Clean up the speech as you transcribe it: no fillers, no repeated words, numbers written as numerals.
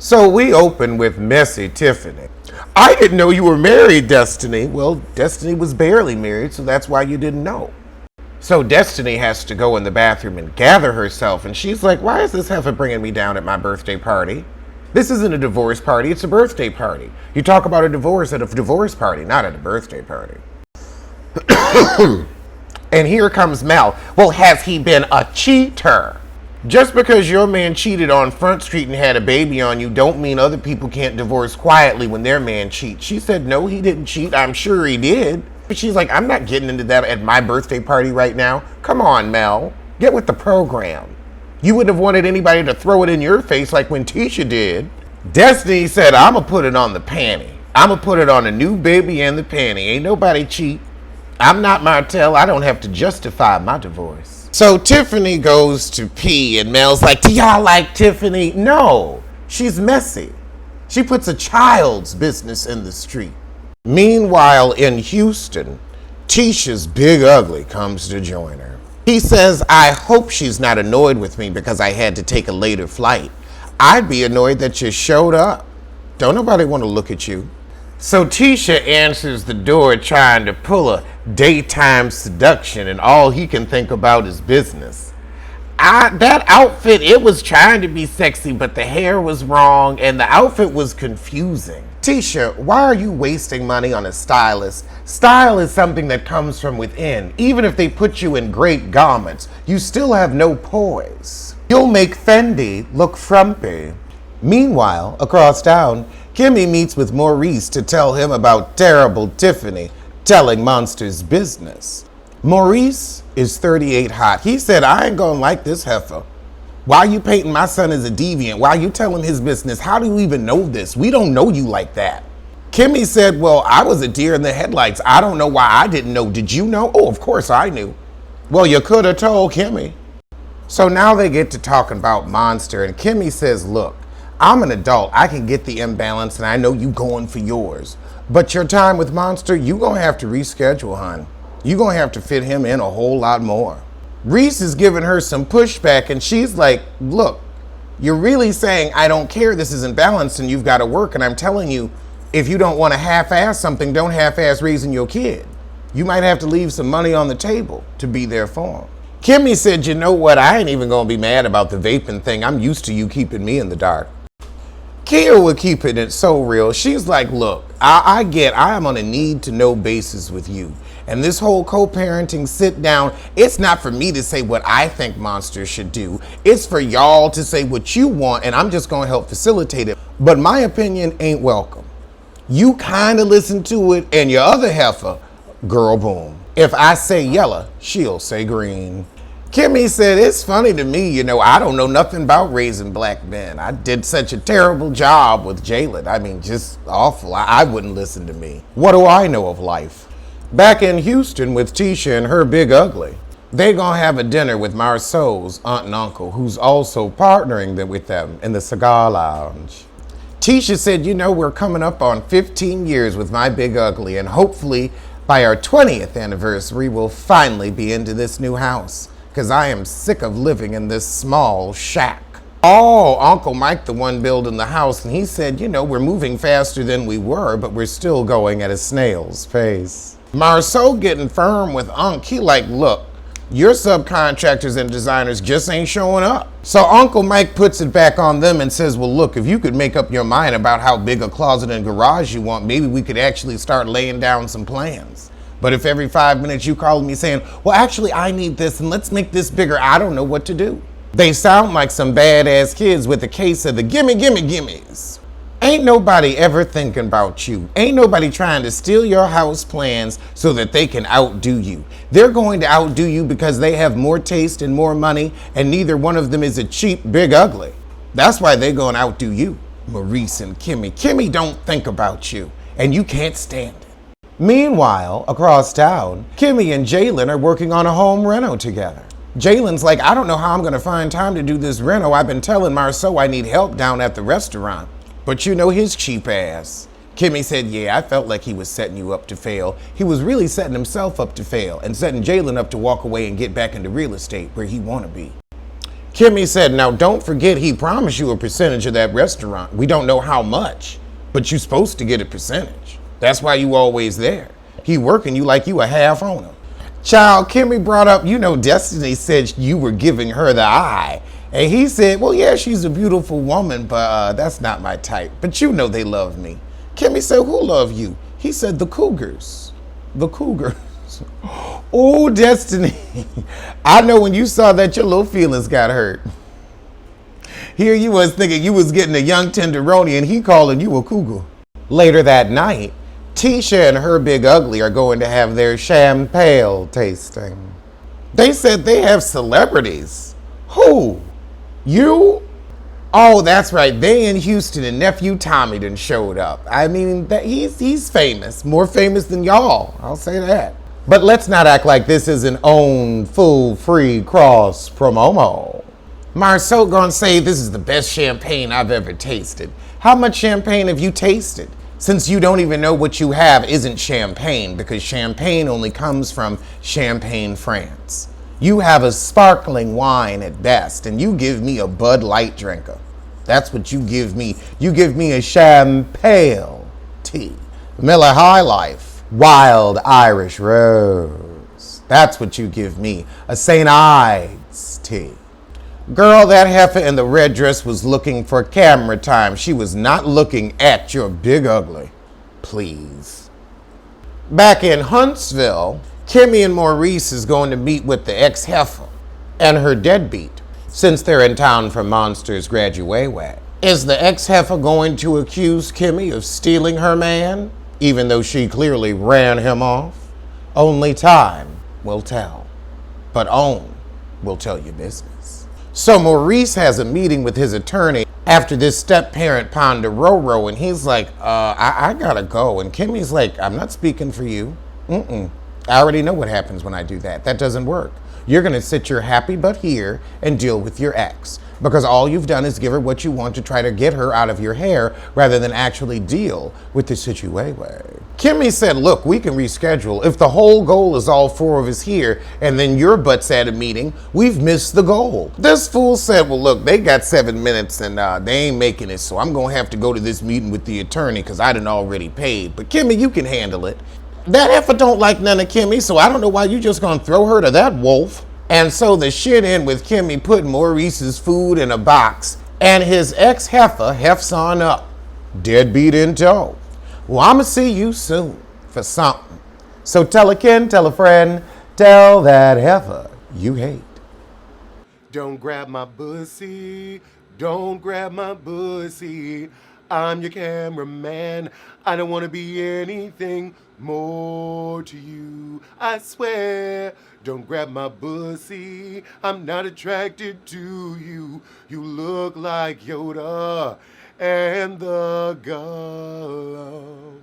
So we open with messy Tiffany. I didn't know you were married, Destiny. Well, Destiny was barely married, so that's why you didn't know. So Destiny has to go in the bathroom and gather herself, and she's like, why is this heifer bringing me down at my birthday party? This isn't a divorce party, it's a birthday party. You talk about a divorce at a divorce party, not at a birthday party. And here comes Mel. Well, has he been a cheater? Just because your man cheated on Front Street and had a baby on you don't mean other people can't divorce quietly when their man cheats. She said, no, he didn't cheat. I'm sure he did. But she's like, I'm not getting into that at my birthday party right now. Come on, Mel. Get with the program. You wouldn't have wanted anybody to throw it in your face like when Tisha did. Destiny said, I'm going to put it on the panty. I'm going to put it on the new baby and the panty. Ain't nobody cheat. I'm not Martell. I don't have to justify my divorce. So Tiffany goes to pee and Mel's like, do y'all like Tiffany? No, she's messy. She puts a child's business in the street. Meanwhile, in Houston, Tisha's big ugly comes to join her. He says, I hope she's not annoyed with me because I had to take a later flight. I'd be annoyed that you showed up. Don't nobody want to look at you. So Tisha answers the door trying to pull a daytime seduction, and all he can think about is business. That outfit, it was trying to be sexy, but the hair was wrong and the outfit was confusing. Tisha, why are you wasting money on a stylist? Style is something that comes from within. Even if they put you in great garments, you still have no poise. You'll make Fendi look frumpy. Meanwhile, across town, Kimmy meets with Maurice to tell him about terrible Tiffany telling Monster's business. Maurice is 38 hot. He said, I ain't gonna like this heifer. Why you painting my son as a deviant? Why you telling his business? How do you even know this? We don't know you like that. Kimmy said, well, I was a deer in the headlights. I don't know why I didn't know. Did you know? Oh, of course I knew. Well, you could have told Kimmy. So now they get to talking about Monster, and Kimmy says, look, I'm an adult. I can get the imbalance, and I know you going for yours. But your time with Monster, you gonna have to reschedule, hon. You gonna have to fit him in a whole lot more. Reese is giving her some pushback, and she's like, look, you're really saying I don't care, this isn't balanced, and you've got to work, and I'm telling you, if you don't want to half-ass something, don't half-ass raising your kid. You might have to leave some money on the table to be there for him. Kimmy said, you know what, I ain't even gonna be mad about the vaping thing. I'm used to you keeping me in the dark. Kia was keeping it so real. She's like, look, I am on a need-to-know basis with you. And this whole co-parenting sit-down, it's not for me to say what I think Monster should do. It's for y'all to say what you want, and I'm just going to help facilitate it. But my opinion ain't welcome. You kind of listen to it, and your other heifer, girl, boom. If I say yellow, she'll say green. Kimmy said, it's funny to me, you know, I don't know nothing about raising black men. I did such a terrible job with Jalen. I mean, just awful. I wouldn't listen to me. What do I know of life? Back in Houston with Tisha and her big ugly. They gonna have a dinner with Marceau's aunt and uncle, who's also partnering with them in the cigar lounge. Tisha said, you know, we're coming up on 15 years with my big ugly, and hopefully by our 20th anniversary, we'll finally be into this new house. Because I am sick of living in this small shack. Oh, Uncle Mike, the one building the house, and he said, you know, we're moving faster than we were, but we're still going at a snail's pace. Marceau getting firm with Unc. He like, look, your subcontractors and designers just ain't showing up. So Uncle Mike puts it back on them and says, well, look, if you could make up your mind about how big a closet and garage you want, maybe we could actually start laying down some plans. But if every 5 minutes you call me saying, well, actually, I need this and let's make this bigger, I don't know what to do. They sound like some badass kids with a case of the gimme, gimme, gimmes. Ain't nobody ever thinking about you. Ain't nobody trying to steal your house plans so that they can outdo you. They're going to outdo you because they have more taste and more money, and neither one of them is a cheap big ugly. That's why they're going to outdo you, Maurice and Kimmy. Kimmy don't think about you, and you can't stand it. Meanwhile, across town, Kimmy and Jalen are working on a home reno together. Jalen's like, I don't know how I'm going to find time to do this reno. I've been telling Marceau I need help down at the restaurant. But you know his cheap ass. Kimmy said, yeah, I felt like he was setting you up to fail. He was really setting himself up to fail and setting Jalen up to walk away and get back into real estate where he want to be. Kimmy said, now don't forget he promised you a percentage of that restaurant. We don't know how much, but you're supposed to get a percentage. That's why you always there. He working you like you a half owner. Child, Kimmy brought up, Destiny said you were giving her the eye. And he said, well, yeah, she's a beautiful woman, but that's not my type. But they love me. Kimmy said, who love you? He said, the Cougars. The Cougars. Oh, Destiny. I know when you saw that, your little feelings got hurt. Here you was thinking you was getting a young tenderoni and he calling you a cougar. Later that night, Tisha and her big ugly are going to have their champagne tasting. They said they have celebrities. Who? You? Oh, that's right. They in Houston and nephew Tommy done showed up. I mean, he's famous. More famous than y'all. I'll say that. But let's not act like this is an own, full, free cross promo. Marceau gonna say this is the best champagne I've ever tasted. How much champagne have you tasted? Since you don't even know what you have isn't champagne, because champagne only comes from Champagne, France. You have a sparkling wine at best, and you give me a Bud Light drinker. That's what you give me. You give me a champagne tea. Miller High Life. Wild Irish Rose. That's what you give me. A St. Ides tea. Girl, that heifer in the red dress was looking for camera time. She was not looking at your big ugly. Please. Back in Huntsville, Kimmy and Maurice is going to meet with the ex-heifer and her deadbeat, since they're in town for Monster's graduate. Is the ex-heifer going to accuse Kimmy of stealing her man, even though she clearly ran him off? Only time will tell. But OWN will tell you business. So Maurice has a meeting with his attorney after this step-parent Ponderosa, and he's like, I gotta go. And Kimmy's like, I'm not speaking for you. I already know what happens when I do that. That doesn't work. You're gonna sit your happy butt here and deal with your ex, because all you've done is give her what you want to try to get her out of your hair rather than actually deal with the situation. Kimmy said, look, we can reschedule. If the whole goal is all four of us here and then your butt's at a meeting, we've missed the goal. This fool said, well, look, they got 7 minutes and they ain't making it, so I'm gonna have to go to this meeting with the attorney because I done already paid. But Kimmy, you can handle it. That heifer don't like none of Kimmy, so I don't know why you just gonna throw her to that wolf. And so the shit in with Kimmy putting Maurice's food in a box, and his ex-heifer hefts on up, deadbeat in tow. Well, I'ma see you soon for something. So tell a kin, tell a friend, tell that heifer you hate. Don't grab my pussy, don't grab my pussy. I'm your cameraman. I don't want to be anything more to you. I swear, don't grab my pussy. I'm not attracted to you. You look like Yoda and the Golem.